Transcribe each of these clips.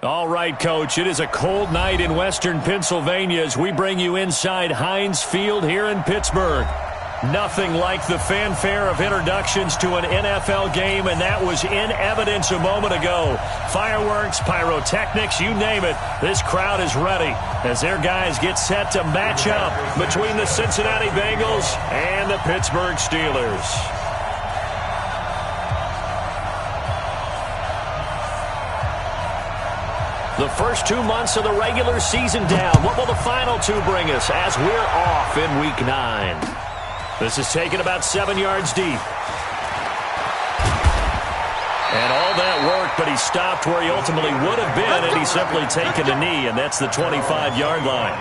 All right, Coach, it is a cold night in western Pennsylvania as we bring you inside Heinz Field here in Pittsburgh. Nothing like the fanfare of introductions to an NFL game, and that was in evidence a moment ago. Fireworks, pyrotechnics, you name it. This crowd is ready as their guys get set to match up between the Cincinnati Bengals and the Pittsburgh Steelers. The first 2 months of the regular season down. What will the final two bring us as we're off in Week 9? This is taken about 7 yards deep. And all that work, but he stopped where he ultimately would have been had he simply taken a knee, and that's the 25-yard line.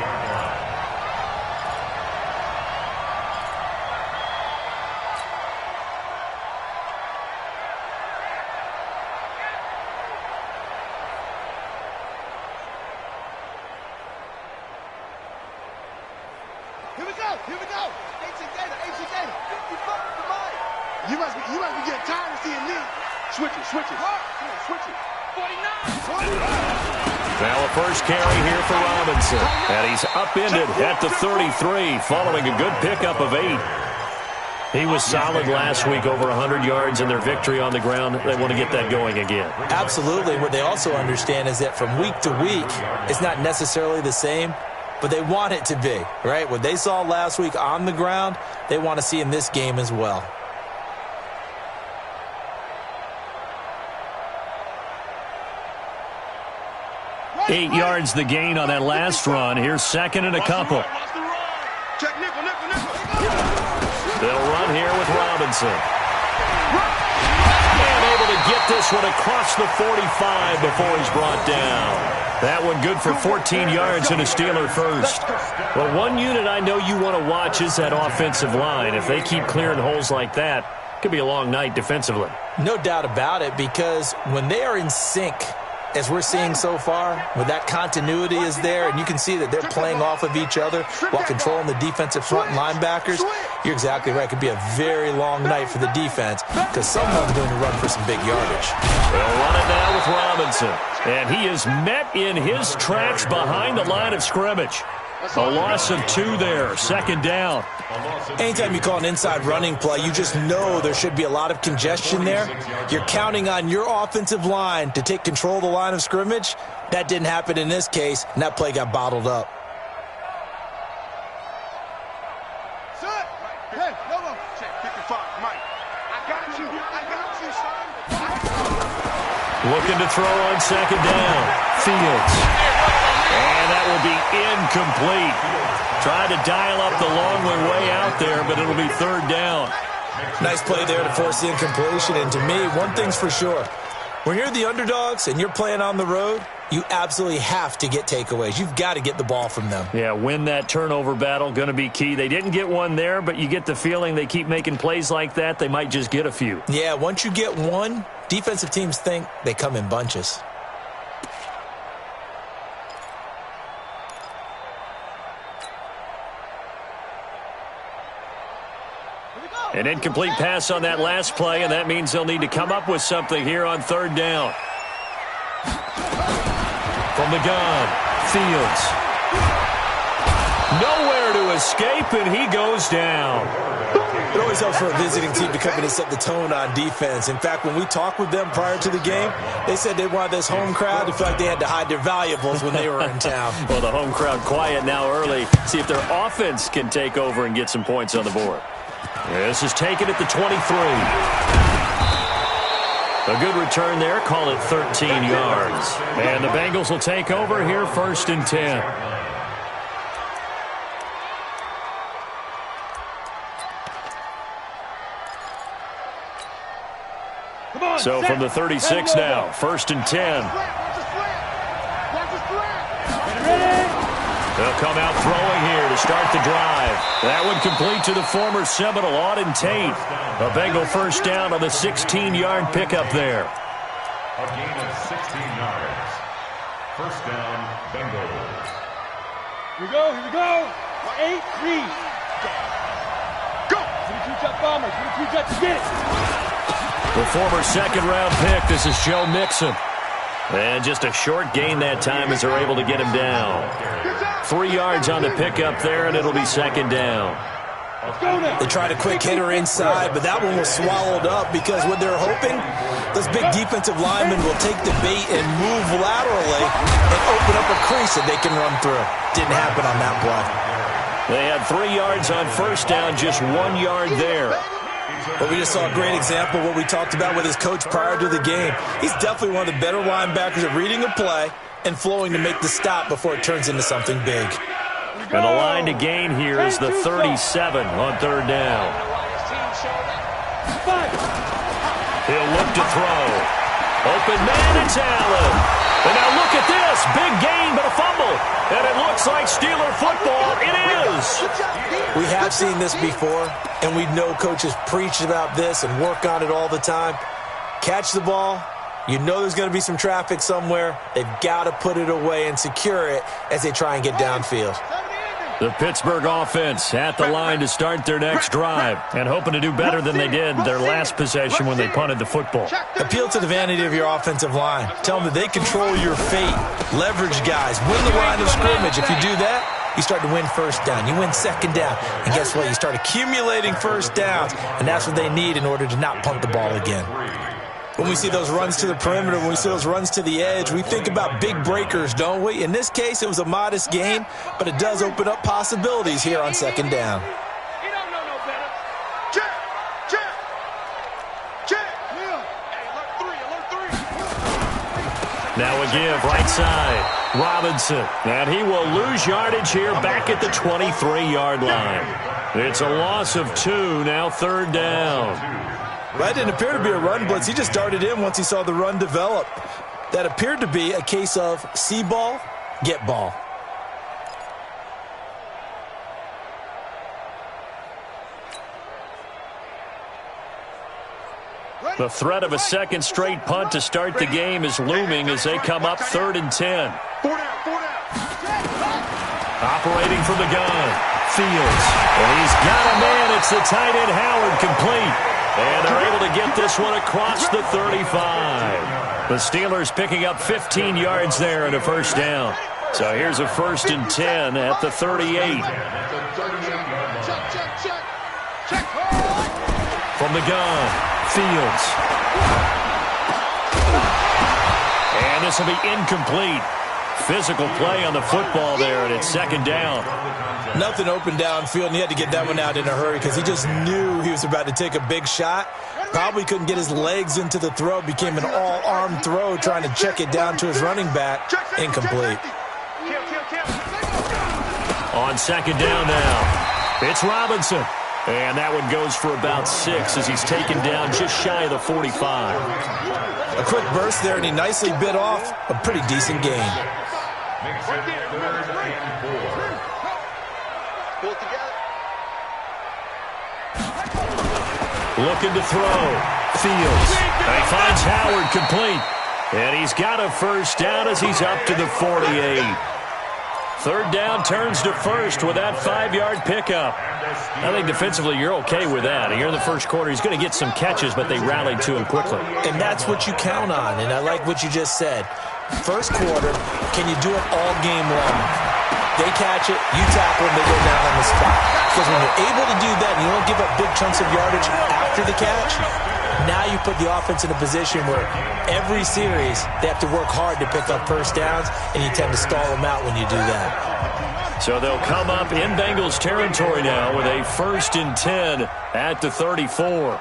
Here we go. You must be getting tired of seeing me. Switch it. 49. Now a first carry here for Robinson. And he's upended at the 33 following a good pickup of 8. He was solid last week, over 100 yards in their victory on the ground. They want to get that going again. Absolutely. What they also understand is that from week to week, it's not necessarily the same, but they want it to be, right? What they saw last week on the ground, they want to see in this game as well. Eight yards the gain on that last run. Here's second and a couple. Check nickel. They'll run here with Robinson. And able to get this one across the 45 before he's brought down. That one good for 14 yards and a Steeler first. Well, one unit I know you want to watch is that offensive line. If they keep clearing holes like that, it could be a long night defensively. No doubt about it, because when they are in sync, as we're seeing so far, where that continuity is there, and you can see that they're playing off of each other while controlling the defensive front linebackers, you're exactly right. It could be a very long night for the defense because someone's going to run for some big yardage. They'll run it now with Robinson. And he is met in his tracks behind the line of scrimmage. A loss of 2 there, second down. Anytime you call an inside running play, you just know there should be a lot of congestion there. You're counting on your offensive line to take control of the line of scrimmage. That didn't happen in this case, and that play got bottled up. Hey, no. Check 55, Mike. I got you, son. Looking to throw on second down. Fields. And that will be incomplete. Tried to dial up the long way out there, but it'll be third down. Nice play there to force the incompletion. And to me, one thing's for sure. When you're the underdogs and you're playing on the road, you absolutely have to get takeaways. You've got to get the ball from them. Yeah, win that turnover battle, going to be key. They didn't get one there, but you get the feeling they keep making plays like that, they might just get a few. Yeah, once you get one, defensive teams think they come in bunches. An incomplete pass on that last play, and that means they'll need to come up with something here on third down. From the gun, Fields. Nowhere to escape, and he goes down. It always helps for a visiting team to come in and set the tone on defense. In fact, when we talked with them prior to the game, they said they wanted this home crowd to feel like they had to hide their valuables when they were in town. Well, the home crowd quiet now early. See if their offense can take over and get some points on the board. This is taken at the 23. A good return there. Call it 13 yards. And the Bengals will take over here first and 10. So from the 36 now, first and 10. They'll come out throwing here to start the drive. That one complete to the former Seminole, Auden Tate. A Bengal first down on the 16-yard pickup there. A gain of 16 yards. First down, Bengals. Here we go. 8-3. Go. 22-jet Bombers. 22-jet, get it. The former second-round pick, this is Joe Mixon. And just a short gain that time as they're able to get him down. 3 yards on the pickup there, and it'll be second down. They tried a quick hitter inside, but that one was swallowed up because what they're hoping, those big defensive linemen will take the bait and move laterally and open up a crease that they can run through. Didn't happen on that play. They had 3 yards on first down, just 1 yard there. But we just saw a great example of what we talked about with his coach prior to the game. He's definitely one of the better linebackers at reading a play and flowing to make the stop before it turns into something big. And the line to gain here is the 37 on third down. He'll look to throw. Open man, it's Allen. And now look at this. Big gain, but a fumble. And it looks like Steeler football. It is. We have seen this before, and we know coaches preach about this and work on it all the time. Catch the ball. You know there's going to be some traffic somewhere. They've got to put it away and secure it as they try and get downfield. The Pittsburgh offense at the line to start their next drive and hoping to do better than they did their last possession when they punted the football. Appeal to the vanity of your offensive line. Tell them that they control your fate. Leverage guys. Win the line of scrimmage. If you do that, you start to win first down. You win second down. And guess what? You start accumulating first downs, and that's what they need in order to not punt the ball again. When we see those runs to the perimeter, when we see those runs to the edge, we think about big breakers, don't we? In this case, it was a modest gain, but it does open up possibilities here on second down. He don't know no better. Check. Yeah. Hey, alert three. Now a give right side. Robinson. And he will lose yardage here back at the 23-yard line. It's a loss of 2, now third down. That didn't appear to be a run blitz. He just darted in once he saw the run develop. That appeared to be a case of see ball, get ball. The threat of a second straight punt to start the game is looming as they come up 3rd and 10. 4 down. Operating from the gun. Fields. And he's got a man. It's the tight end Howard complete. And they're able to get this one across the 35. The Steelers picking up 15 yards there and a first down. So here's a 1st and 10 at the 38. Check. From the gun, Fields. And this will be incomplete. Physical play on the football there, and it's second down. Nothing open downfield, and he had to get that one out in a hurry because he just knew he was about to take a big shot. Probably couldn't get his legs into the throw. Became an all-arm throw trying to check it down to his running back. Incomplete. On second down now, it's Robinson. And that one goes for about 6 as he's taken down just shy of the 45. A quick burst there, and he nicely bit off a pretty decent gain. Looking to throw. Fields. And he finds Howard complete. And he's got a first down as he's up to the 48. Third down turns to first with that 5-yard pickup. I think defensively you're okay with that. Here in the first quarter, he's going to get some catches, but they rallied to him quickly. And that's what you count on, and I like what you just said. First quarter, can you do it all game long? They catch it, you tackle them, they go down on the spot. Because when you're able to do that and you don't give up big chunks of yardage after the catch, now you put the offense in a position where every series they have to work hard to pick up first downs, and you tend to stall them out when you do that. So they'll come up in Bengals territory now with a 1st and 10 at the 34.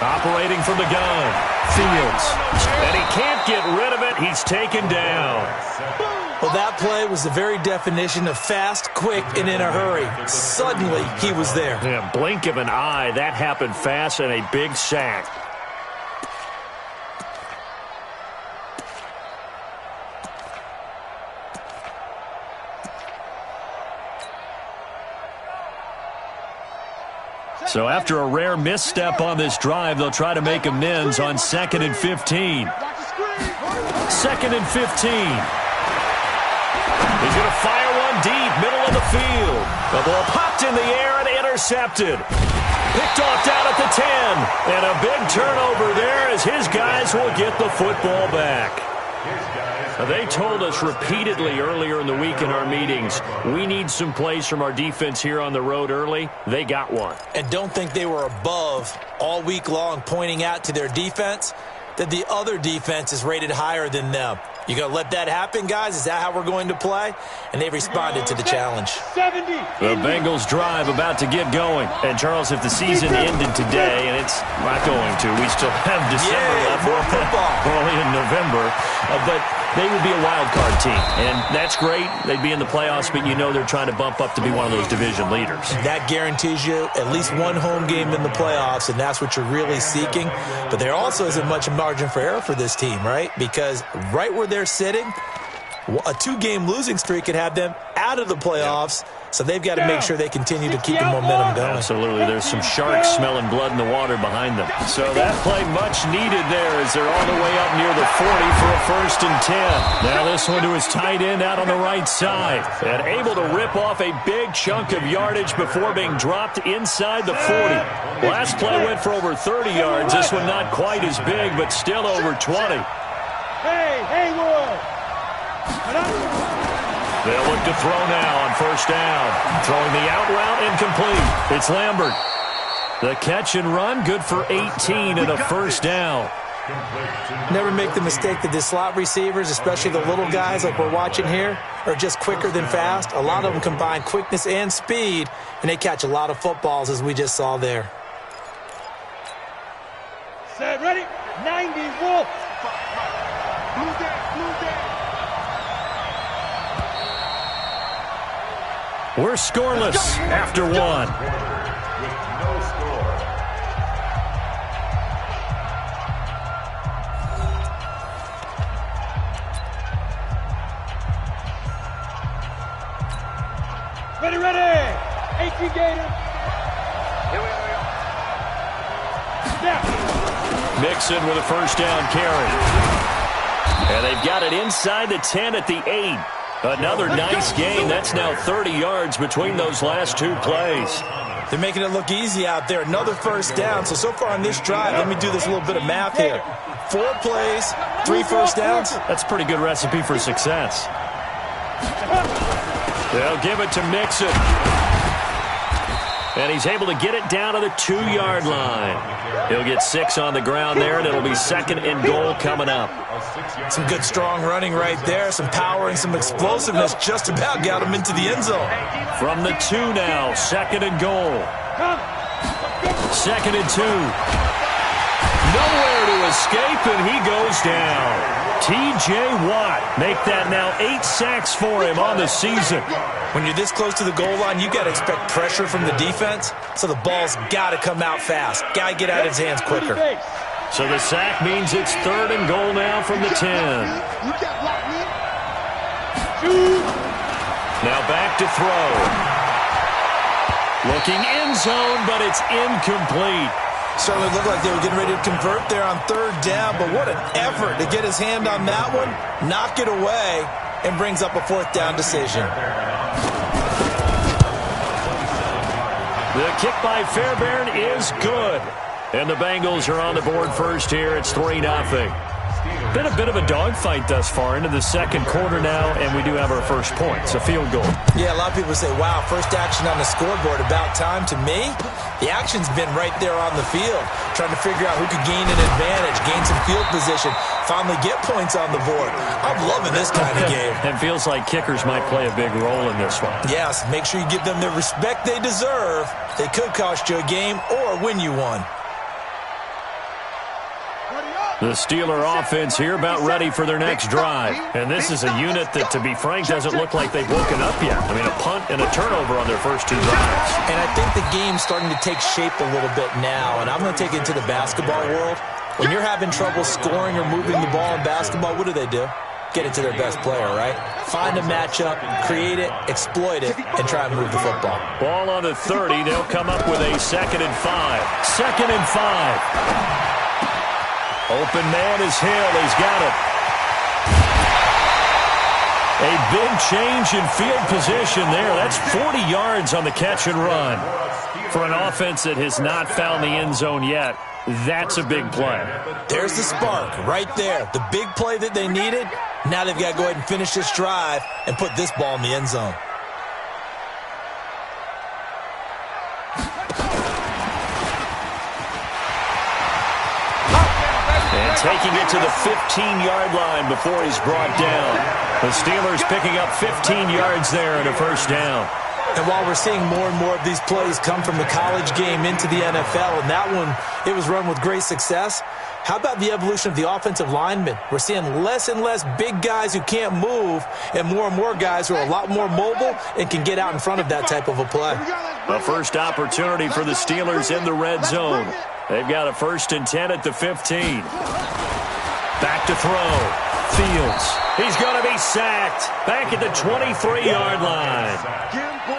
Operating from the gun, Fields. And he can't get rid of it. He's taken down. Well, that play was the very definition of fast, quick, and in a hurry. Suddenly, he was there. Yeah, blink of an eye. That happened fast and a big sack. So after a rare misstep on this drive, they'll try to make amends on 2nd and 15. 2nd and 15. He's going to fire one deep, middle of the field. The ball popped in the air and intercepted. Picked off down at the 10. And a big turnover there as his guys will get the football back. They told us repeatedly earlier in the week in our meetings, we need some plays from our defense here on the road early. They got one. And don't think they were above all week long pointing out to their defense that the other defense is rated higher than them. You going to let that happen, guys? Is that how we're going to play? And they responded to the challenge. 70. The Bengals drive about to get going. And, Charles, if the season ended today, and it's not going to, we still have December left. More football. Early in November. But they would be a wild card team. And that's great. They'd be in the playoffs, but you know they're trying to bump up to be one of those division leaders. That guarantees you at least one home game in the playoffs, and that's what you're really seeking. But there also isn't much margin for error for this team, right? Because right where they're sitting, a 2-game losing streak could have them out of the playoffs, so they've got to make sure they continue to keep the momentum going. Absolutely. There's some sharks smelling blood in the water behind them. So that play much needed there as they're all the way up near the 40 for a 1st and 10. Now this one to his tight end out on the right side. And able to rip off a big chunk of yardage before being dropped inside the 40. Last play went for over 30 yards. This one not quite as big, but still over 20. Hey, Haywood. They'll look to throw now on 1st down. Throwing the out route incomplete. It's Lambert. The catch and run good for 18 and a 1st down. Never make the mistake that the slot receivers, especially the little guys like we're watching here, are just quicker than fast. A lot of them combine quickness and speed, and they catch a lot of footballs as we just saw there. Set, ready? 90, Wolf. Blue down. We're scoreless after one. With no score. Ready. 18 Gators. Here we go. Snap. Mixon with a 1st down carry. And they've got it inside the 10 at the 8. Another nice game. That's now 30 yards between those last 2 plays. They're making it look easy out there. Another 1st down. So far on this drive, let me do this little bit of math here. 4 plays, 3 1st downs. That's a pretty good recipe for success. They'll give it to Mixon. And he's able to get it down to the 2-yard line. He'll get 6 on the ground there, and it'll be 2nd and goal coming up. Some good strong running right there. Some power and some explosiveness just about got him into the end zone. From the 2 now, 2nd and goal. 2nd and 2. Nowhere to escape, and he goes down. T.J. Watt make that now 8 sacks for him on the season. When you're this close to the goal line, you got to expect pressure from the defense, so the ball's got to come out fast. Got to get out of his hands quicker. So the sack means it's 3rd and goal now from the 10. You got blocked, man. Now back to throw. Looking end zone, but it's incomplete. Certainly looked like they were getting ready to convert there on 3rd down, but what an effort to get his hand on that one, knock it away, and brings up a 4th down decision. The kick by Fairbairn is good. And the Bengals are on the board first here. It's 3-0. Been a bit of a dogfight thus far into the 2nd quarter now, and we do have our first point. It's a field goal. Yeah, a lot of people say, wow, first action on the scoreboard, about time. To me, the action's been right there on the field, trying to figure out who could gain an advantage, gain some field position, finally get points on the board. I'm loving this kind of game. It feels like kickers might play a big role in this one. Yes, make sure you give them the respect they deserve. They could cost you a game or win you one. The Steeler offense here about ready for their next drive. And this is a unit that, to be frank, doesn't look like they've woken up yet. I mean, a punt and a turnover on their first 2 drives. And I think the game's starting to take shape a little bit now. And I'm going to take it to the basketball world. When you're having trouble scoring or moving the ball in basketball, what do? Get it to their best player, right? Find a matchup, create it, exploit it, and try and move the football. Ball on the 30. They'll come up with a 2nd and 5. 2nd and 5. Open man is Hill. He's got it. A big change in field position there. That's 40 yards on the catch and run. For an offense that has not found the end zone yet, that's a big play. There's the spark right there. The big play that they needed. Now they've got to go ahead and finish this drive and put this ball in the end zone. And taking it to the 15-yard line before he's brought down. The Steelers picking up 15 yards there and a first down. And while we're seeing more and more of these plays come from the college game into the NFL, and that one, it was run with great success, how about the evolution of the offensive linemen? We're seeing less and less big guys who can't move and more guys who are a lot more mobile and can get out in front of that type of a play. The first opportunity for the Steelers in the red zone. They've got a 1st and 10 at the 15. Back to throw. Fields. He's going to be sacked. Back at the 23-yard line.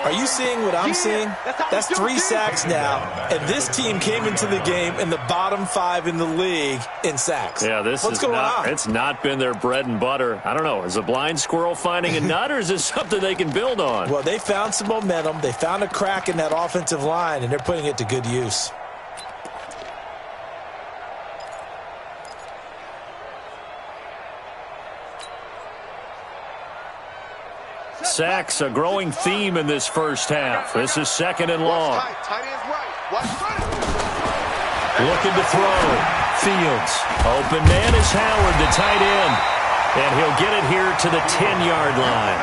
Are you seeing what I'm seeing? That's 3 sacks now, and this team came into the game in the bottom 5 in the league in sacks. Yeah, what's going on? It's not been their bread and butter. I don't know. Is a blind squirrel finding a nut, or is this something they can build on? Well, they found some momentum. They found a crack in that offensive line, and they're putting it to good use. Sacks, a growing theme in this first half. This is 2nd and long. Looking to throw. Fields. Open man is Howard, the tight end. And he'll get it here to the 10-yard line.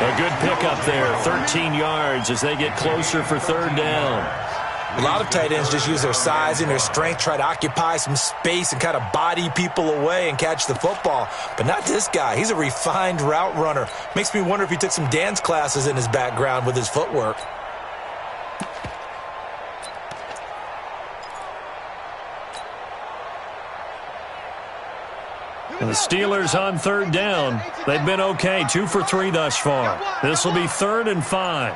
A good pickup there, 13 yards as they get closer for 3rd down. A lot of tight ends just use their size and their strength, try to occupy some space and kind of body people away and catch the football. But not this guy. He's a refined route runner. Makes me wonder if he took some dance classes in his background with his footwork. And the Steelers on 3rd down. They've been okay, 2 for 3 thus far. This will be 3rd and 5.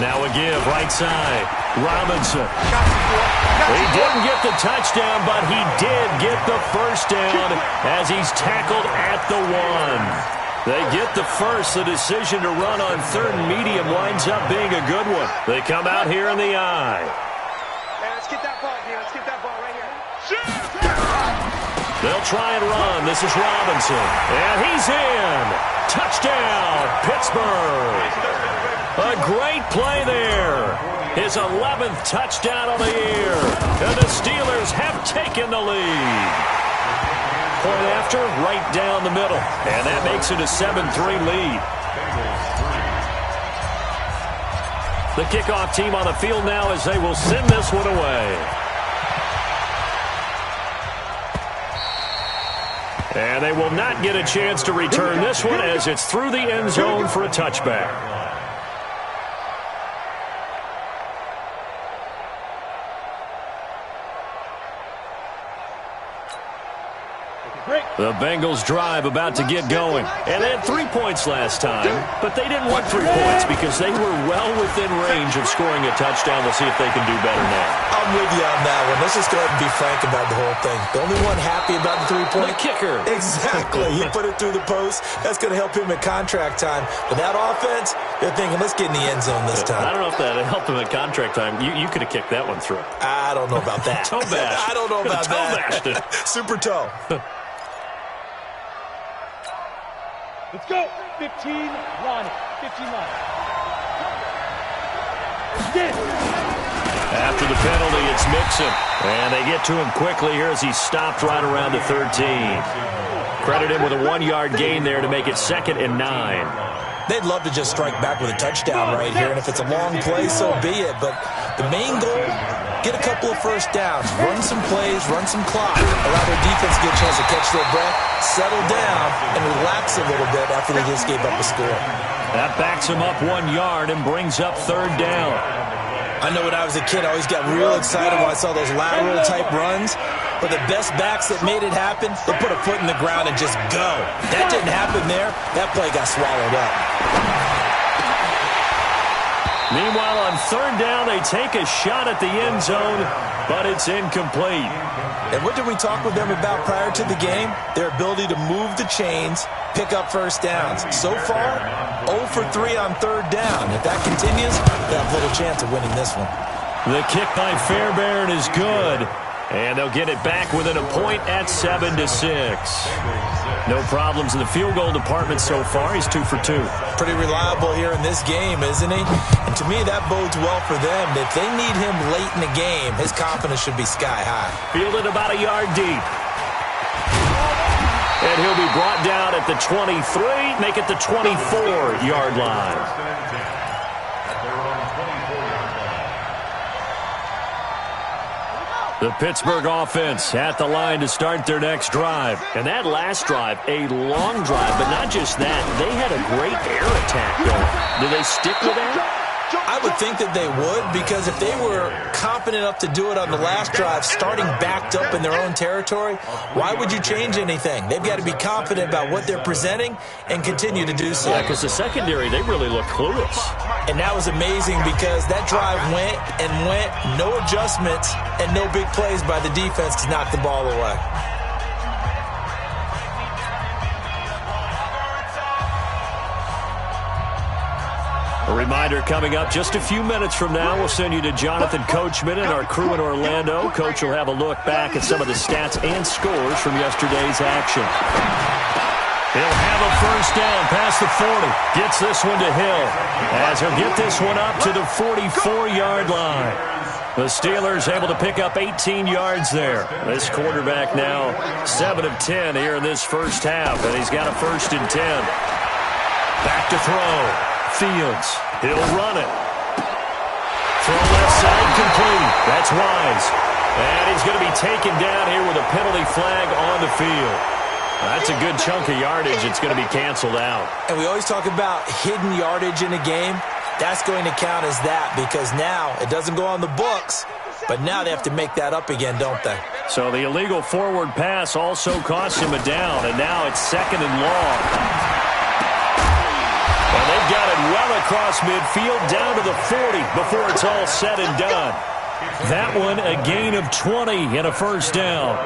Now a give, right side. Robinson. He didn't get the touchdown, but he did get the first down as he's tackled at the 1. They get the first. The decision to run on 3rd and medium winds up being a good one. They come out here in the eye. Let's get that ball here. Let's get that ball right here. They'll try and run. This is Robinson. And he's in. Touchdown, Pittsburgh. A great play there. His 11th touchdown of the year. And the Steelers have taken the lead. Point after, right down the middle. And that makes it a 7-3 lead. The kickoff team on the field now as they will send this one away. And they will not get a chance to return this one as it's through the end zone for a touchback. The Bengals drive about to get going. And they had 3 points last time, but they didn't want 3 points because they were well within range of scoring a touchdown. We'll see if they can do better now. I'm with you on that one. Let's just go ahead and be frank about the whole thing. The only one happy about the 3-point? The kicker. Exactly. He put it through the post. That's going to help him at contract time. But that offense, they're thinking, let's get in the end zone this time. I don't know if that helped him at contract time. You could have kicked that one through. I don't know about that. Toe bash. I don't know about toe that. Bashed it. Super toe. Let's go. 15, line it. 15 line. Get it. After the penalty, it's Mixon. And they get to him quickly here as he stopped right around the 13. Credit him with a 1-yard gain there to make it 2nd and 9. They'd love to just strike back with a touchdown right here, and if it's a long play, so be it. But the main goal, get a couple of first downs, run some plays, run some clock, allow their defense to get a chance to catch their breath, settle down, and relax a little bit after they just gave up a score. That backs him up 1 yard and brings up 3rd down. I know when I was a kid, I always got real excited when I saw those lateral-type runs. But the best backs that made it happen, they put a foot in the ground and just go. That didn't happen there. That play got swallowed up. Meanwhile, on third down, they take a shot at the end zone, but it's incomplete. And what did we talk with them about prior to the game? Their ability to move the chains, pick up first downs. So far, 0 for 3 on third down. If that continues, they have little chance of winning this one. The kick by Fairbairn is good, and they'll get it back within a point at 7-6. No problems in the field goal department so far. He's 2 for 2. Pretty reliable here in this game, isn't he? And to me, that bodes well for them. If they need him late in the game, his confidence should be sky high. Fielded about a yard deep. And he'll be brought down at the 23, make it the 24-yard line. The Pittsburgh offense at the line to start their next drive. And that last drive, a long drive, but not just that. They had a great air attack going. Do they stick with that? I would think that they would, because if they were confident enough to do it on the last drive, starting backed up in their own territory, why would you change anything? They've got to be confident about what they're presenting and continue to do so. Yeah, because the secondary, they really look clueless. And that was amazing because that drive went and went, no adjustments and no big plays by the defense to knock the ball away. A reminder coming up just a few minutes from now, we'll send you to Jonathan Coachman and our crew in Orlando. Coach will have a look back at some of the stats and scores from yesterday's action. He'll have a first down past the 40. Gets this one to Hill as he'll get this one up to the 44-yard line. The Steelers able to pick up 18 yards there. This quarterback now 7 of 10 here in this first half, and he's got a 1st and 10. Back to throw. Fields. He'll run it. Throw left side complete. That's Wise. And he's going to be taken down here with a penalty flag on the field. That's a good chunk of yardage. It's going to be canceled out. And we always talk about hidden yardage in a game. That's going to count as that because now it doesn't go on the books, but now they have to make that up again, don't they? So the illegal forward pass also costs him a down, and now it's 2nd and long. And they've got it well across midfield down to the 40 before it's all said and done. That one a gain of 20 and a first down.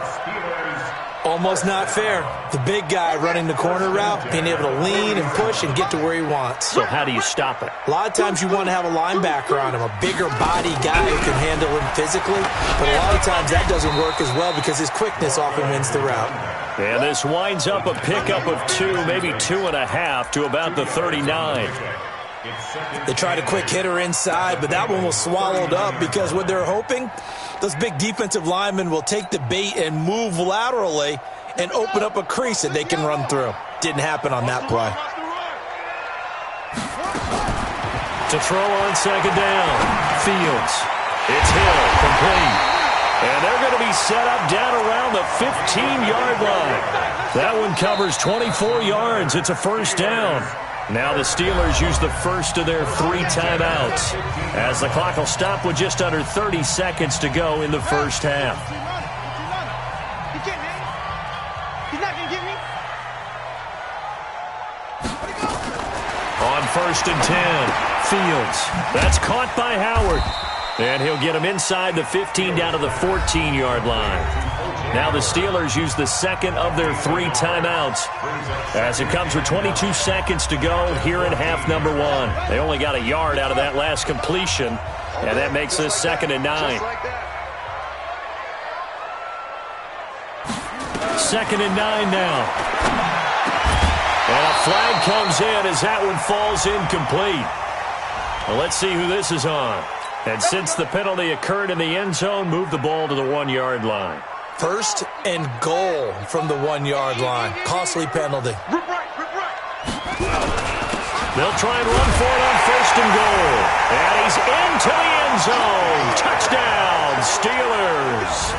Almost not fair. The big guy running the corner route, being able to lean and push and get to where he wants. So how do you stop it? A lot of times you want to have a linebacker on him, a bigger body guy who can handle him physically. But a lot of times that doesn't work as well because his quickness often wins the route. And this winds up a pickup of 2, maybe 2.5 to about the 39. They tried a quick hitter inside, but that one was swallowed up because what they're hoping, those big defensive linemen will take the bait and move laterally and open up a crease that they can run through. Didn't happen on that play. To throw on 2nd down. Fields. It's Hill, complete. And they're going to be set up down around the 15-yard line. That one covers 24 yards. It's a first down. Now the Steelers use the first of their 3 timeouts as the clock will stop with just under 30 seconds to go in the first half. He's not going to get me. On 1st and 10, Fields. That's caught by Howard. And he'll get him inside the 15 down to the 14-yard line. Now the Steelers use the 2nd of their 3 timeouts as it comes with 22 seconds to go here in half number 1. They only got a yard out of that last completion, and that makes this 2nd and 9. 2nd and 9 now. And a flag comes in as that one falls incomplete. Well, let's see who this is on. And since the penalty occurred in the end zone, move the ball to the 1-yard line. 1st and goal from the 1-yard line. Costly penalty. They'll try and run for it on 1st and goal. And he's into the end zone. Touchdown, Steelers.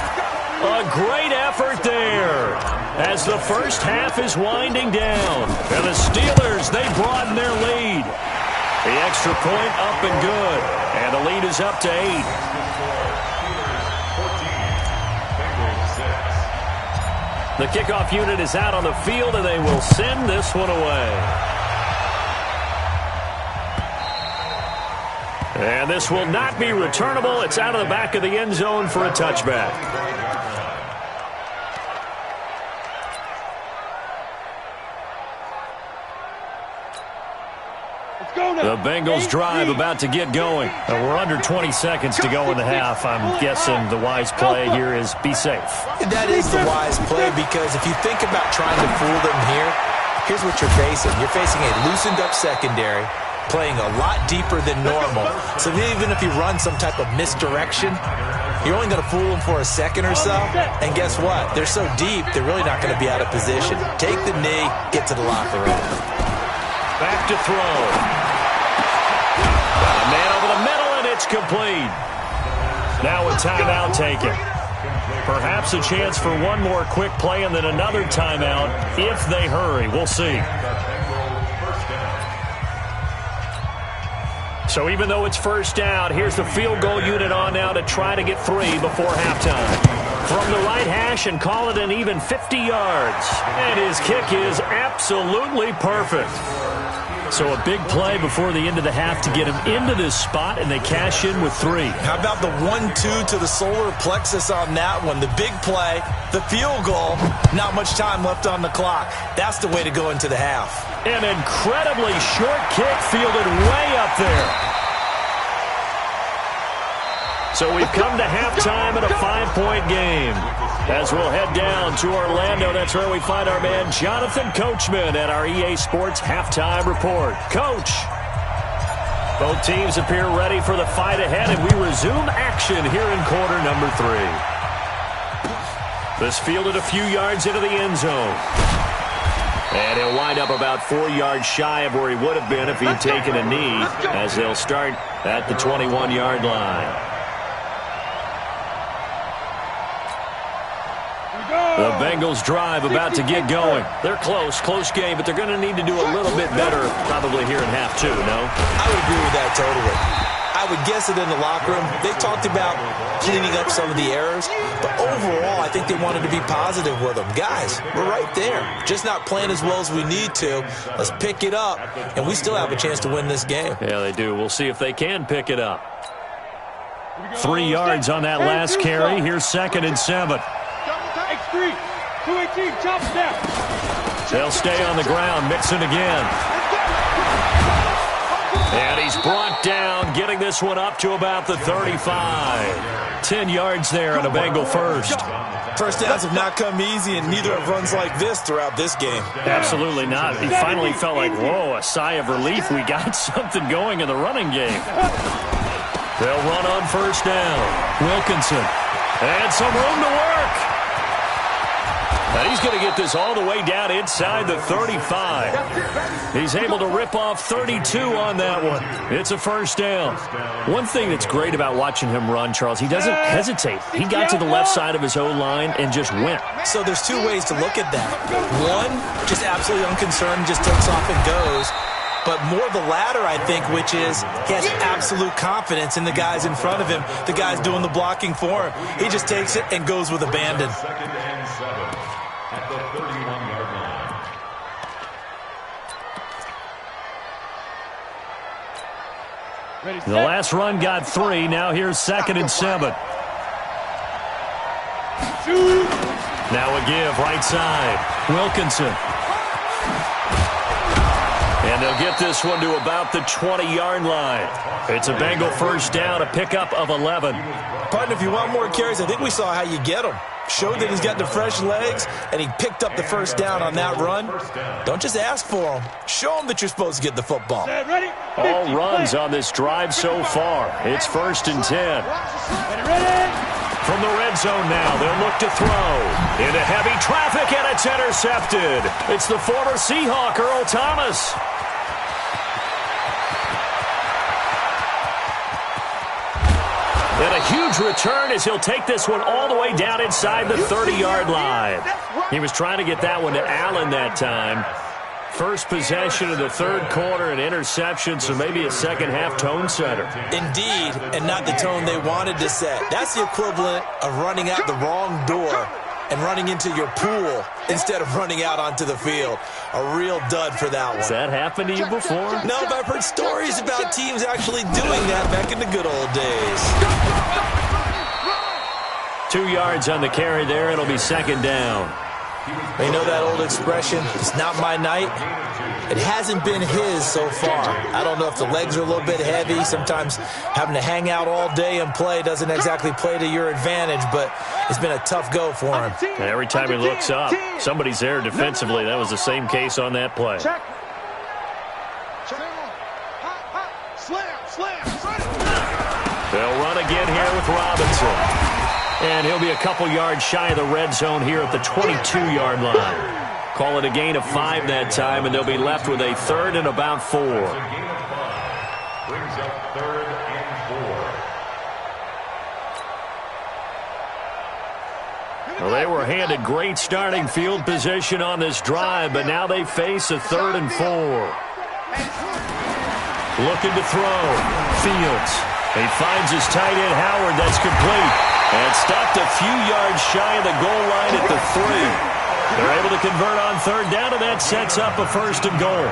A great effort there as the first half is winding down. And the Steelers, they broaden their lead. The extra point up and good. And the lead is up to 8. The kickoff unit is out on the field, and they will send this one away. And this will not be returnable. It's out of the back of the end zone for a touchback. The Bengals drive about to get going. We're under 20 seconds to go in the half. I'm guessing the wise play here is be safe. That is the wise play, because if you think about trying to fool them here, here's what you're facing. You're facing a loosened up secondary, playing a lot deeper than normal. So even if you run some type of misdirection, you're only going to fool them for a second or so. And guess what? They're so deep, they're really not going to be out of position. Take the knee, get to the locker room. Back to throw. Got a man over the middle, and it's complete. Now a timeout taken. Perhaps a chance for one more quick play and then another timeout if they hurry. We'll see. So even though it's first down, here's the field goal unit on now to try to get 3 before halftime. From the right hash and call it an even 50 yards. And his kick is absolutely perfect. So a big play before the end of the half to get him into this spot, and they cash in with 3. How about the 1-2 to the solar plexus on that one? The big play, the field goal, not much time left on the clock. That's the way to go into the half. An incredibly short kick fielded way up there. So we've come to halftime in a 5-point game. As we'll head down to Orlando, that's where we find our man Jonathan Coachman at our EA Sports Halftime Report. Coach, both teams appear ready for the fight ahead, and we resume action here in quarter number 3. This fielded a few yards into the end zone. And he'll wind up about 4 yards shy of where he would have been if he'd taken a knee, as they'll start at the 21-yard line. The Bengals drive about to get going. They're close game, but they're going to need to do a little bit better probably here in half 2, no? I would agree with that totally. I would guess that in the locker room, they talked about cleaning up some of the errors, but overall, I think they wanted to be positive with them. Guys, we're right there. Just not playing as well as we need to. Let's pick it up, and we still have a chance to win this game. Yeah, they do. We'll see if they can pick it up. 3 yards on that last carry. Here's 2nd and 7. X3, 218, chop step. They'll stay on the ground, mixing again. And he's brought down, getting this one up to about the 35. 10 yards there on a Bengal first. First downs have not come easy, and neither have runs like this throughout this game. Absolutely not. He finally felt like, whoa, a sigh of relief. We got something going in the running game. They'll run on first down. Wilkinson. And some room to work. And he's going to get this all the way down inside the 35. He's able to rip off 32 on that one. It's a first down. One thing that's great about watching him run, Charles, he doesn't hesitate. He got to the left side of his O-line and just went. So there's 2 ways to look at that. One, just absolutely unconcerned, just takes off and goes. But more the latter, I think, which is he has absolute confidence in the guys in front of him, the guys doing the blocking for him. He just takes it and goes with abandon. 2nd and 7 at the 31-yard line. The last run got 3. Now here's 2nd and 7. Now a give, right side. Wilkinson. And they'll get this one to about the 20-yard line. It's a Bengal first down, a pickup of 11. Partner, if you want more carries, I think we saw how you get them. Showed that he's got the fresh legs, and he picked up the first down on that run. Don't just ask for them. Show them that you're supposed to get the football. All runs on this drive so far. It's 1st and 10. From the red zone now, they'll look to throw. Into heavy traffic, and it's intercepted. It's the former Seahawk, Earl Thomas. And a huge return as he'll take this one all the way down inside the 30-yard line. He was trying to get that one to Allen that time. First possession of the 3rd quarter, an interception, so maybe a second-half tone setter. Indeed, and not the tone they wanted to set. That's the equivalent of running out the wrong door and running into your pool instead of running out onto the field. A real dud for that one. Has that happened to you before? No, but I've heard stories about teams actually doing that back in the good old days. 2 yards on the carry there. It'll be second down. You know that old expression, it's not my night? It hasn't been his so far. I don't know if the legs are a little bit heavy. Sometimes having to hang out all day and play doesn't exactly play to your advantage, but it's been a tough go for him. And every time he looks up, somebody's there defensively. That was the same case on that play. Check. Slam. They'll run again here with Robinson. And he'll be a couple yards shy of the red zone here at the 22-yard line. Call it a gain of 5 that time, and they'll be left with a 3rd and about 4. A gain of 5 brings up 3rd and 4. Well, they were handed great starting field position on this drive, but now they face a 3rd and 4. Looking to throw. Fields. He finds his tight end, Howard. That's complete. And stopped a few yards shy of the goal line at the 3. They're able to convert on 3rd down, and that sets up a 1st and goal.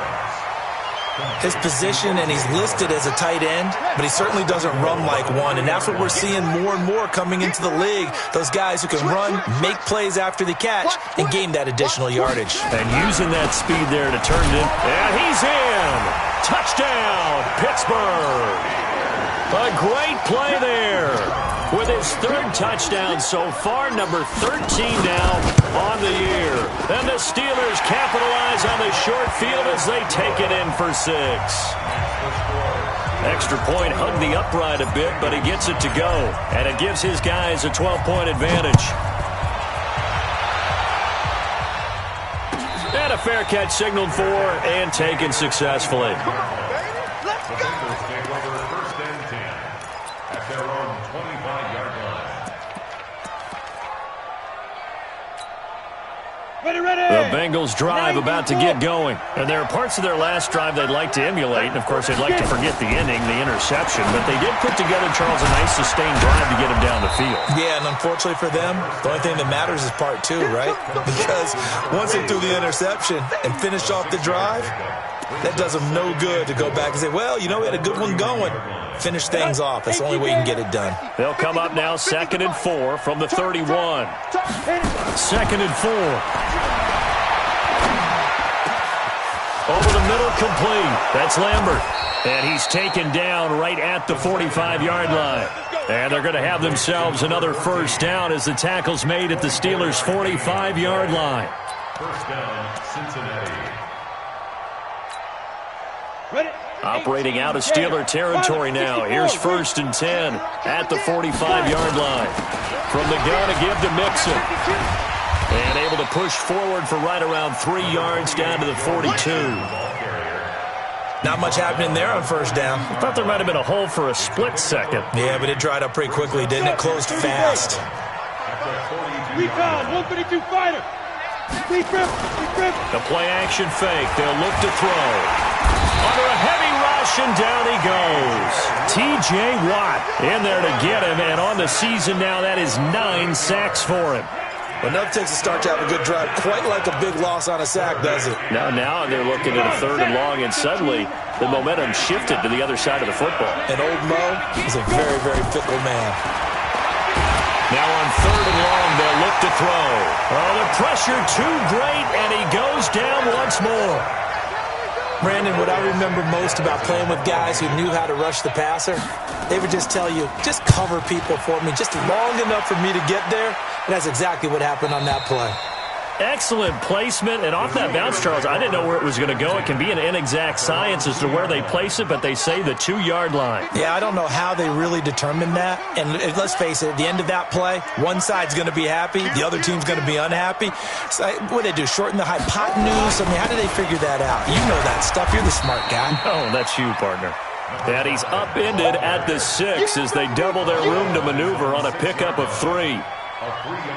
His position, and he's listed as a tight end, but he certainly doesn't run like one, and that's what we're seeing more and more coming into the league. Those guys who can run, make plays after the catch, and gain that additional yardage. And using that speed there to turn it in. And he's in! Touchdown, Pittsburgh! A great play there. With his 3rd touchdown so far, number 13 now on the year. And the Steelers capitalize on the short field as they take it in for 6. Extra point hugged the upright a bit, but he gets it to go. And it gives his guys a 12-point advantage. And a fair catch signaled for and taken successfully. The Bengals take over 1st and 10 at their own 25-yard line. The Bengals drive about to get going. And there are parts of their last drive they'd like to emulate. And, of course, they'd like to forget the ending, the interception. But they did put together, Charles, a nice sustained drive to get him down the field. Yeah, and unfortunately for them, the only thing that matters is part 2, right? Because once they threw the interception and finished off the drive, that does them no good to go back and say, well, you know, we had a good one going. Finish things off. That's the only way you can get it done. They'll come up now 2nd and 4 from the 31. 2nd and 4. Over the middle, complete. That's Lambert. And he's taken down right at the 45-yard line. And they're going to have themselves another 1st down as the tackle's made at the Steelers' 45-yard line. 1st down, Cincinnati. Operating out of Steeler territory now. Here's 1st and 10 at the 45-yard line. From the gun, a give to Mixon. And able to push forward for right around 3 yards down to the 42. Not much happening there on 1st down. I thought there might have been a hole for a split second. Yeah, but it dried up pretty quickly, didn't it? Closed fast. We found 132 fighter. The play action fake. They'll look to throw. Under a heavy rush, and down he goes. T.J. Watt in there to get him, and on the season now, that is 9 sacks for him. Enough takes a start to have a good drive. Quite like a big loss on a sack, does it? Now they're looking at a 3rd and long, and suddenly the momentum shifted to the other side of the football. And old Mo is a very, very fickle man. Now on 3rd and long, they'll look to throw. Oh, the pressure too great, and he goes down once more. Brandon, what I remember most about playing with guys who knew how to rush the passer, they would just tell you, just cover people for me, just long enough for me to get there. And that's exactly what happened on that play. Excellent placement, and off that bounce, Charles, I didn't know where it was going to go. It can be an inexact science as to where they place it, but they say the 2-yard line. Yeah, I don't know how they really determined that. And let's face it, at the end of that play, one side's going to be happy, the other team's going to be unhappy. So what do they do, shorten the hypotenuse? I mean, how do they figure that out? You know that stuff. You're the smart guy. Oh, that's you, partner. And he's upended at the 6 as they double their room to maneuver on a pickup of 3.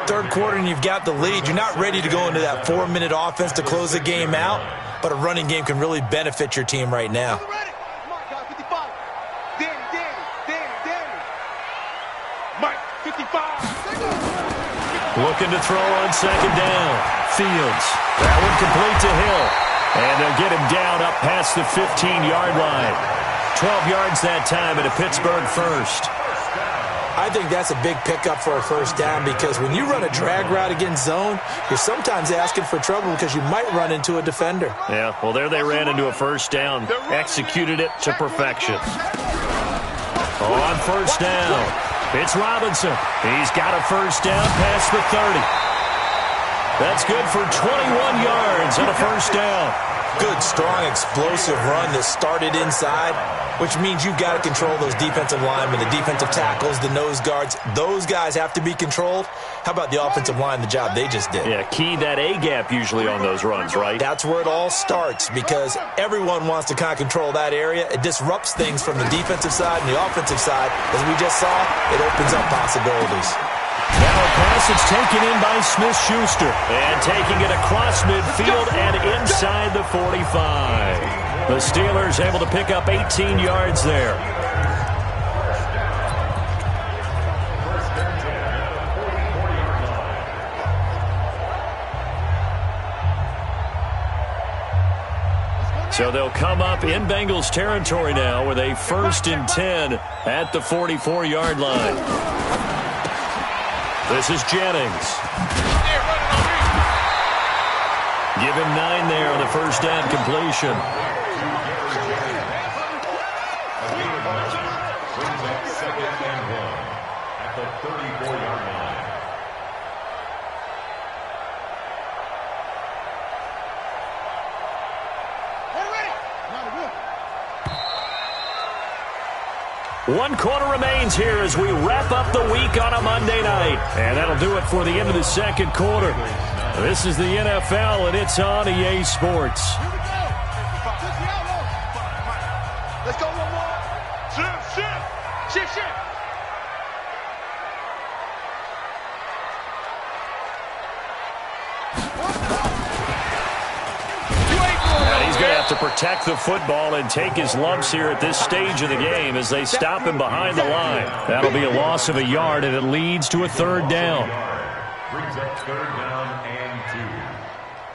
3rd quarter and you've got the lead. You're not ready to go into that 4-minute offense to close the game out, but a running game can really benefit your team right now. Mike, 55. Looking to throw on second down. Fields. That one complete to Hill. And they'll get him down up past the 15-yard line. 12 yards that time and a Pittsburgh first. I think that's a big pickup for a first down because when you run a drag route against zone, you're sometimes asking for trouble because you might run into a defender. Yeah, well, there they ran into a first down. Executed it to perfection. On first down, it's Robinson. He's got a first down past the 30. That's good for 21 yards and a first down. Good, strong, explosive run that started inside, which means you've got to control those defensive linemen, the defensive tackles, the nose guards. Those guys have to be controlled. How about the offensive line, the job they just did? Yeah, key that A-gap usually on those runs, right? That's where it all starts because everyone wants to kind of control that area. It disrupts things from the defensive side and the offensive side. As we just saw, it opens up possibilities. Now a pass that's taken in by Smith-Schuster. And taking it across midfield and inside the 45. The Steelers able to pick up 18 yards there. So they'll come up in Bengals territory now with a 1st and 10 at the 44-yard line. This is Jennings. Give him 9 there on the first down completion. Brings up 2nd and 1 at the 34-yard line. One quarter remains here as we wrap up the week on a Monday night. And that'll do it for the end of the second quarter. This is the NFL, and it's on EA Sports. Let's go one more. Shift. He's going to have to protect the football and take his lumps here at this stage of the game as they stop him behind the line. That'll be a loss of a yard, and it leads to a 3rd down. Brings up 3rd down and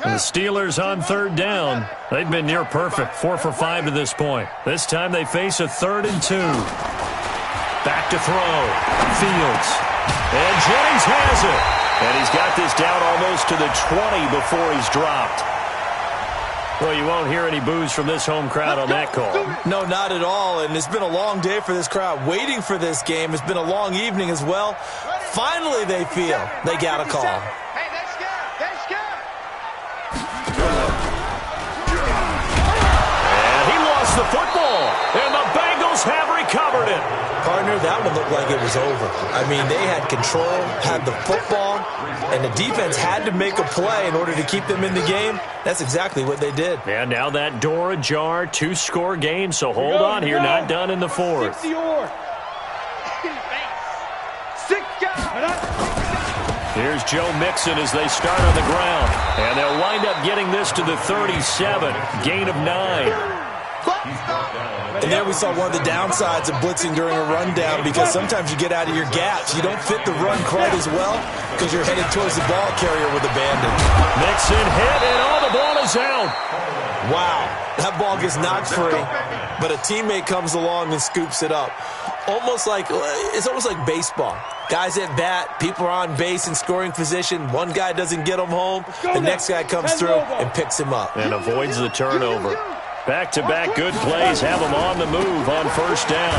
2. And the Steelers on 3rd down. They've been near perfect, 4 for 5 to this point. This time they face a 3rd and 2. Back to throw. Fields. And Jennings has it. And he's got this down almost to the 20 before he's dropped. Well, you won't hear any boos from this home crowd on that call. No, not at all. And it's been a long day for this crowd waiting for this game. It's been a long evening as well. Finally, they feel they got a call. Hey, that's good. And he lost the football. And the Bengals have recovered it. Partner, that one looked like it was over. I mean, they had control, had the football, and the defense had to make a play in order to keep them in the game. That's exactly what they did. And now that door ajar, 2-score game, so hold on here, not done in the 4th. Here's Joe Mixon as they start on the ground. And they'll wind up getting this to the 37, gain of 9. And there we saw one of the downsides of blitzing during a rundown because sometimes you get out of your gaps. You don't fit the run quite as well because you're headed towards the ball carrier with abandon. Mixon hit, and the ball is out. Wow, that ball gets knocked free, but a teammate comes along and scoops it up. It's almost like baseball. Guys at bat, people are on base in scoring position. One guy doesn't get him home. The next guy comes through and picks him up. And avoids the turnover. Back-to-back good plays have him on the move on first down.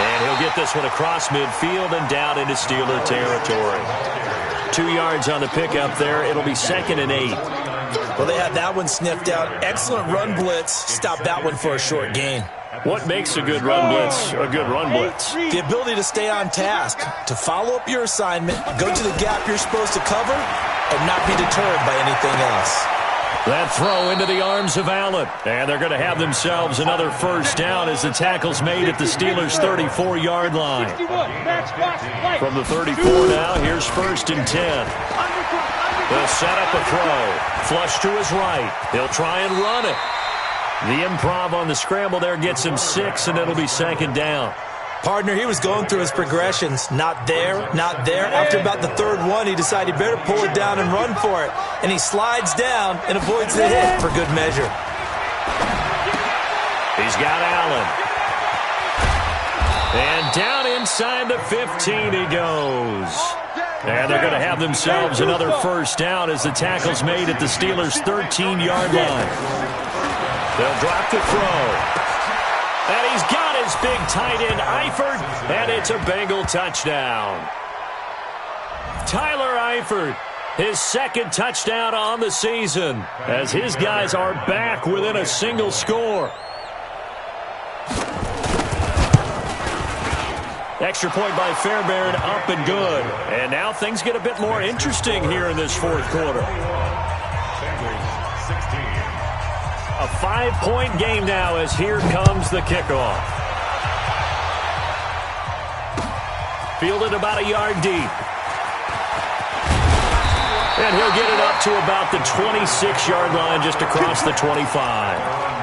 And he'll get this one across midfield and down into Steeler territory. 2 yards on the pickup there. It'll be 2nd and 8. Well, they had that one sniffed out. Excellent run blitz. Stop that one for a short gain. What makes a good run blitz a good run blitz? The ability to stay on task, to follow up your assignment, go to the gap you're supposed to cover, and not be deterred by anything else. That throw into the arms of Allen. And they're going to have themselves another first down as the tackle's made at the Steelers' 34-yard line. From the 34 now, here's 1st and 10. They'll set up a throw. Flush to his right. He'll try and run it. The improv on the scramble there gets him 6, and it'll be 2nd down. Partner, he was going through his progressions. Not there, not there. After about the third one, he decided he better pull it down and run for it. And he slides down and avoids the hit for good measure. He's got Allen. And down inside the 15 he goes. And they're going to have themselves another first down as the tackle's made at the Steelers' 13-yard line. They'll drop the throw. And he's got his big tight end, Eifert, and it's a Bengal touchdown. Tyler Eifert, his second touchdown on the season, as his guys are back within a single score. Extra point by Fairbairn, up and good. And now things get a bit more interesting here in this fourth quarter. A 5-point game now as here comes the kickoff. Fielded about a yard deep. And he'll get it up to about the 26-yard line, just across the 25.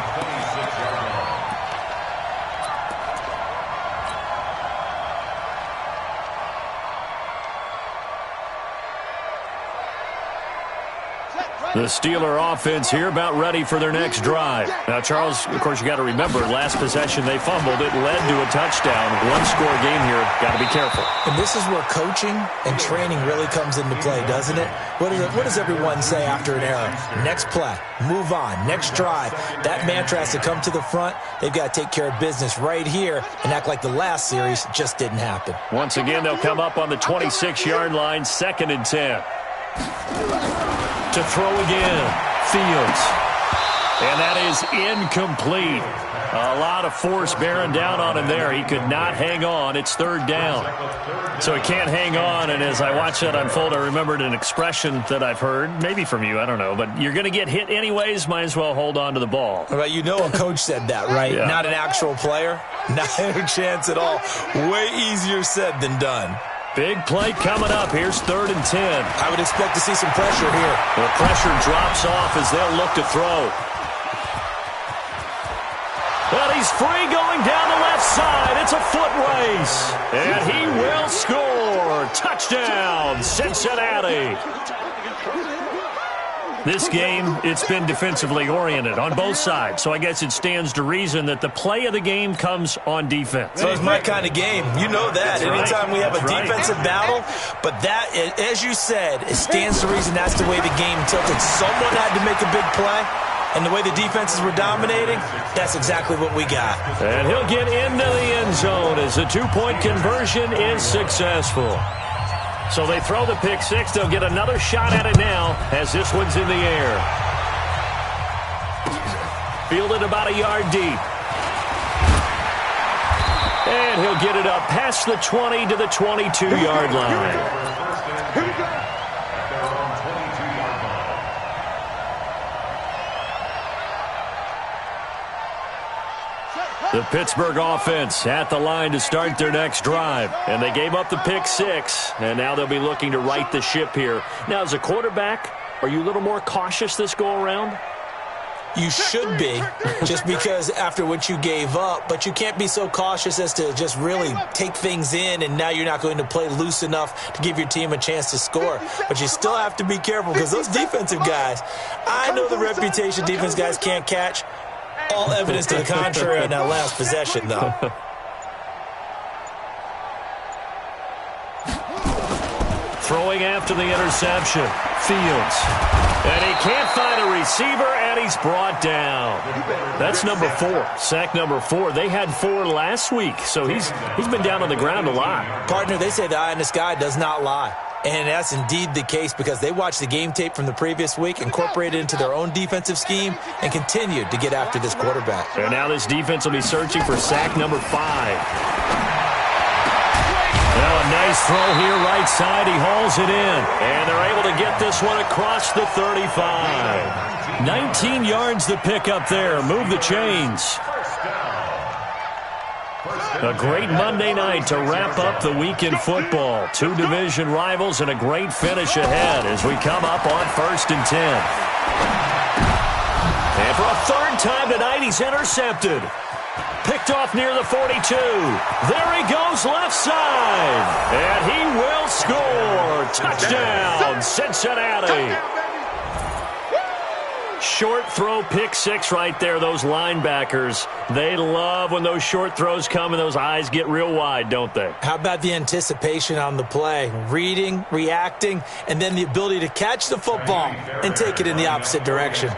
The Steeler offense here about ready for their next drive. Now, Charles, of course, you got to remember, last possession they fumbled. It led to a touchdown. One-score game here. Got to be careful. And this is where coaching and training really comes into play, doesn't it? What does everyone say after an error? Next play, move on, next drive. That mantra has to come to the front. They've got to take care of business right here and act like the last series just didn't happen. Once again, they'll come up on the 26-yard line, 2nd and 10. To throw again, Fields. And that is incomplete. A lot of force bearing down on him there. He could not hang on. It's 3rd down. So he can't hang on, and as I watched that unfold, I remembered an expression that I've heard, maybe from you, I don't know, but you're going to get hit anyways, might as well hold on to the ball. Well, you know a coach said that, right? Yeah. Not an actual player. Not a chance at all. Way easier said than done. Big play coming up. Here's 3rd and 10. I would expect to see some pressure here. The pressure drops off as they'll look to throw. And he's free going down the left side. It's a foot race. And he will score. Touchdown, Cincinnati. This game, it's been defensively oriented on both sides, so I guess it stands to reason that the play of the game comes on defense. So it's my kind of game. You know that. That's anytime right. we have a That's defensive battle, but that, as you said, it stands to reason that's the way the game tilted. Someone had to make a big play, and the way the defenses were dominating, that's exactly what we got. And he'll get into the end zone as the 2-point conversion is successful. So they throw the pick six. They'll get another shot at it now as this one's in the air. Fielded about a yard deep. And he'll get it up past the 20 to the 22-yard line. Here we go. The Pittsburgh offense at the line to start their next drive. And they gave up the pick six, and now they'll be looking to right the ship here. Now, as a quarterback, are you a little more cautious this go-around? You should be, just because after what you gave up, but you can't be so cautious as to just really take things in, and now you're not going to play loose enough to give your team a chance to score. But you still have to be careful because those defensive guys, I know the reputation defense guys can't catch. All evidence to the contrary on that last possession, though. Throwing after the interception, Fields. And he can't find a receiver, and he's brought down. That's number 4, sack number 4. They had 4 last week, so he's been down on the ground a lot. Partner, they say the eye in the sky does not lie. And that's indeed the case because they watched the game tape from the previous week, incorporated it into their own defensive scheme, and continued to get after this quarterback. And now this defense will be searching for sack number 5. Now a nice throw here right side. He hauls it in. And they're able to get this one across the 35. 19 yards to pick up there. Move the chains. A great Monday night to wrap up the week in football. 2 division rivals and a great finish ahead as we come up on 1st and 10. And for a 3rd time tonight, he's intercepted. Picked off near the 42. There he goes left side. And he will score. Touchdown, Cincinnati. Short throw, pick six right there. Those linebackers, they love when those short throws come and those eyes get real wide, don't they? How about the anticipation on the play? Reading, reacting, and then the ability to catch the football and take it in the opposite direction.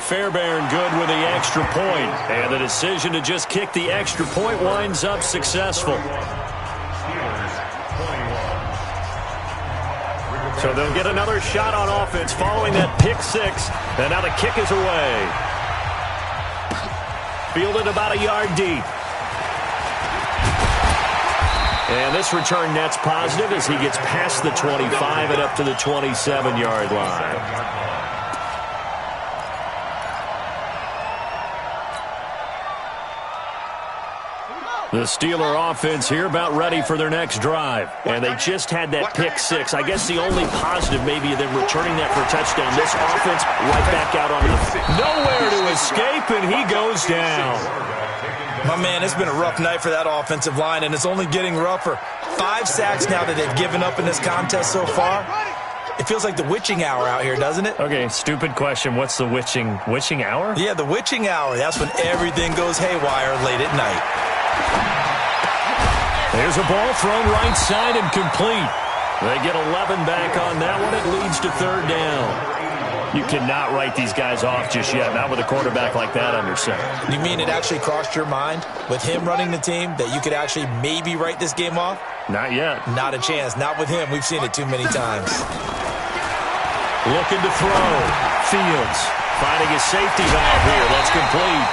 Fairbairn good with the extra point. And the decision to just kick the extra point winds up successful. So they'll get another shot on offense following that pick six. And now the kick is away. Fielded about a yard deep. And this return net's positive as he gets past the 25 and up to the 27-yard line. The Steeler offense here about ready for their next drive. And they just had that pick six. I guess the only positive maybe of them returning that for a touchdown. This offense right back out on the nowhere to escape, and he goes down. My man, it's been a rough night for that offensive line, and it's only getting rougher. 5 sacks now that they've given up in this contest so far. It feels like the witching hour out here, doesn't it? Okay, stupid question. What's the witching hour? Yeah, the witching hour. That's when everything goes haywire late at night. There's a ball thrown right side and complete. They get 11 back on that one. It leads to third down. You cannot write these guys off just yet, not with a quarterback like that under center. You mean it actually crossed your mind with him running the team that you could actually maybe write this game off? Not yet. Not a chance. Not with him. We've seen it too many times. Looking to throw. Fields finding a safety valve here. That's complete.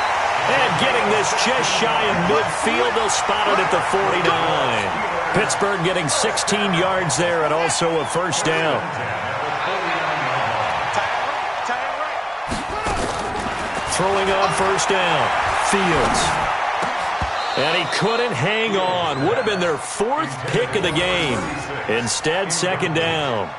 And getting this just shy of midfield. They'll spot it at the 49. Pittsburgh getting 16 yards there and also a first down. Throwing on first down. Fields. And he couldn't hang on. Would have been their 4th pick of the game. Instead, second down.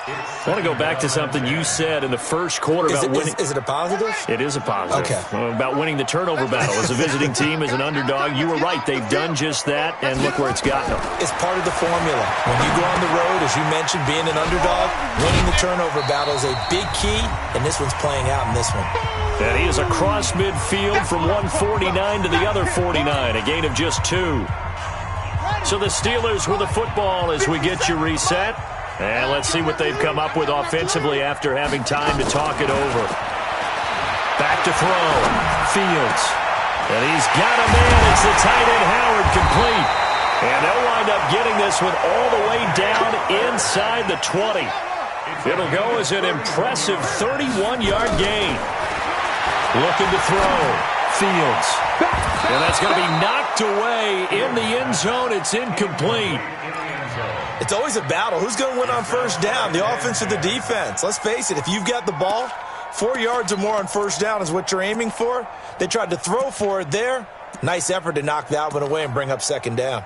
I want to go back to something you said in the first quarter about winning. Is it a positive? It is a positive. Okay. About winning the turnover battle. As a visiting team, as an underdog, you were right. They've done just that, and look where it's gotten them. It's part of the formula. When you go on the road, as you mentioned, being an underdog, winning the turnover battle is a big key, and this one's playing out in this one. And he is across midfield from 149 to the other 49, a gain of just 2. So the Steelers with the football as we get you reset. And let's see what they've come up with offensively after having time to talk it over. Back to throw. Fields. And he's got a man. It's the tight end Howard complete. And they'll wind up getting this one all the way down inside the 20. It'll go as an impressive 31-yard gain. Looking to throw. Fields. And that's going to be knocked away in the end zone. It's incomplete. It's always a battle. Who's going to win on first down, the offense or the defense? Let's face it, if you've got the ball, 4 yards or more on first down is what you're aiming for. They tried to throw for it there. Nice effort to knock that one away and bring up second down.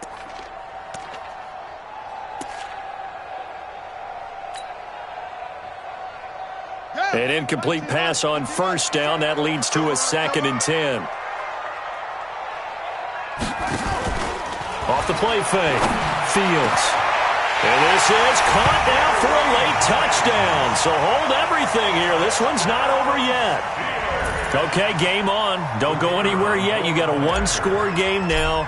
An incomplete pass on first down. That leads to a 2nd and 10. Off the play fake. Fields. And this is caught now for a late touchdown. So hold everything here. This one's not over yet. Okay, game on. Don't go anywhere yet. You got a 1-score game now.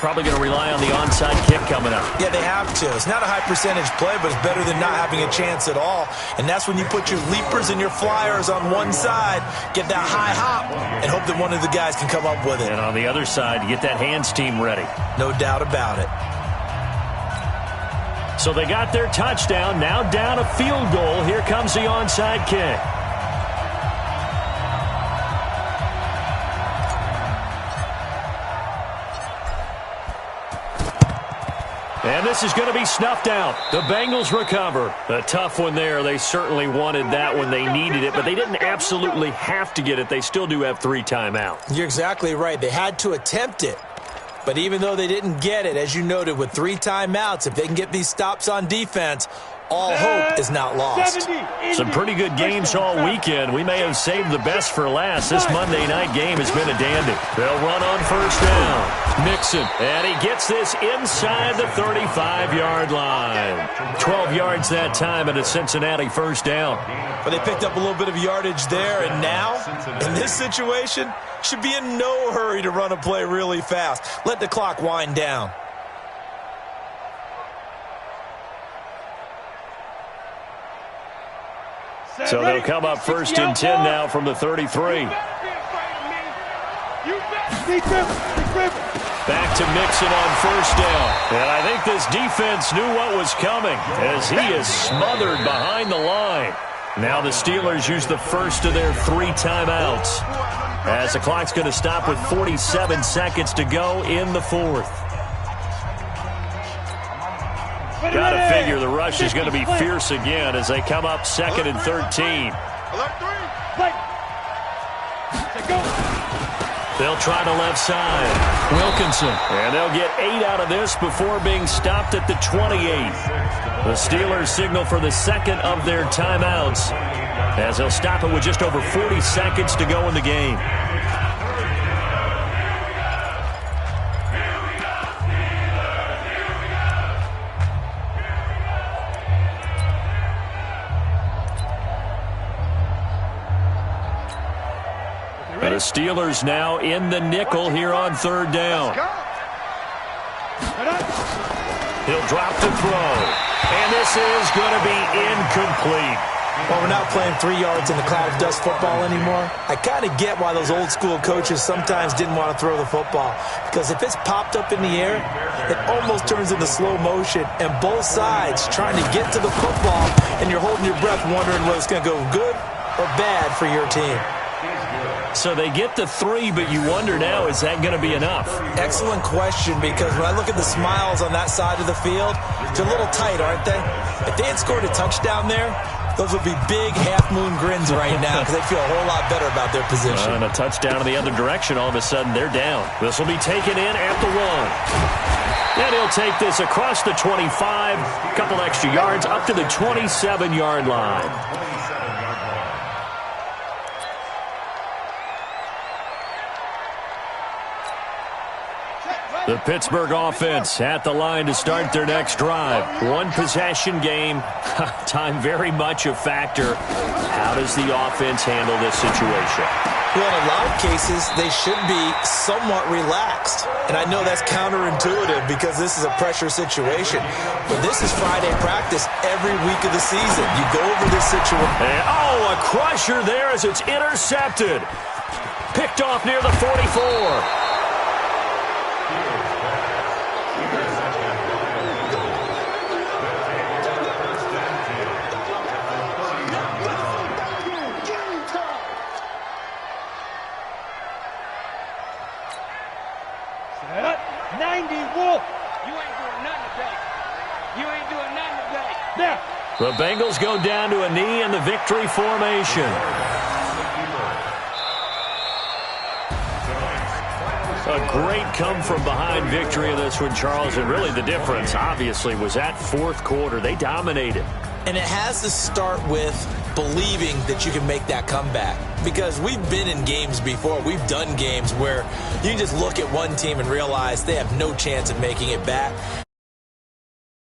Probably going to rely on the onside kick coming up. Yeah, they have to. It's not a high percentage play, but it's better than not having a chance at all. And that's when you put your leapers and your flyers on one side, get that high hop, and hope that one of the guys can come up with it. And on the other side, get that hands team ready. No doubt about it. So they got their touchdown. Now down a field goal. Here comes the onside kick. And this is going to be snuffed out. The Bengals recover. A tough one there. They certainly wanted that when they needed it, but they didn't absolutely have to get it. They still do have 3 timeouts. You're exactly right. They had to attempt it. But even though they didn't get it, as you noted, with 3 timeouts, if they can get these stops on defense, all hope is not lost. Some pretty good games all weekend. We may have saved the best for last. This Monday night game has been a dandy. They'll run on first down. Mixon, and he gets this inside the 35-yard line. 12 yards that time and a Cincinnati first down. But they picked up a little bit of yardage there, and now, in this situation, should be in no hurry to run a play really fast. Let the clock wind down. So they'll come up first and 10 now from the 33. Back to Mixon on first down. And I think this defense knew what was coming as he is smothered behind the line. Now the Steelers use the first of their 3 timeouts as the clock's going to stop with 47 seconds to go in the fourth. Got to figure the rush is going to be fierce again as they come up second and 13. They'll try the left side. Wilkinson. And they'll get 8 out of this before being stopped at the 28. The Steelers signal for the second of their timeouts as they'll stop it with just over 40 seconds to go in the game. The Steelers now in the nickel here on third down. He'll drop to throw. And this is going to be incomplete. Well, we're not playing 3 yards in the cloud of dust football anymore. I kind of get why those old school coaches sometimes didn't want to throw the football. Because if it's popped up in the air, it almost turns into slow motion. And both sides trying to get to the football, and you're holding your breath wondering whether it's going to go good or bad for your team. So they get the 3, but you wonder now, is that going to be enough? Excellent question, because when I look at the smiles on that side of the field, they're a little tight, aren't they? If they had scored a touchdown there, those would be big half-moon grins right now because they feel a whole lot better about their position. And a touchdown in the other direction, all of a sudden they're down. This will be taken in at the 1. And he'll take this across the 25, a couple extra yards, up to the 27-yard line. The Pittsburgh offense at the line to start their next drive. One possession game. Time very much a factor. How does the offense handle this situation? Well, in a lot of cases, they should be somewhat relaxed. And I know that's counterintuitive because this is a pressure situation. But this is Friday practice every week of the season. You go over this situation. And, a crusher there as it's intercepted. Picked off near the 44. The Bengals go down to a knee in the victory formation. A great come-from-behind victory in this one, Charles. And really the difference, obviously, was that fourth quarter. They dominated. And it has to start with believing that you can make that comeback. Because we've been in games before. We've done games where you just look at one team and realize they have no chance of making it back.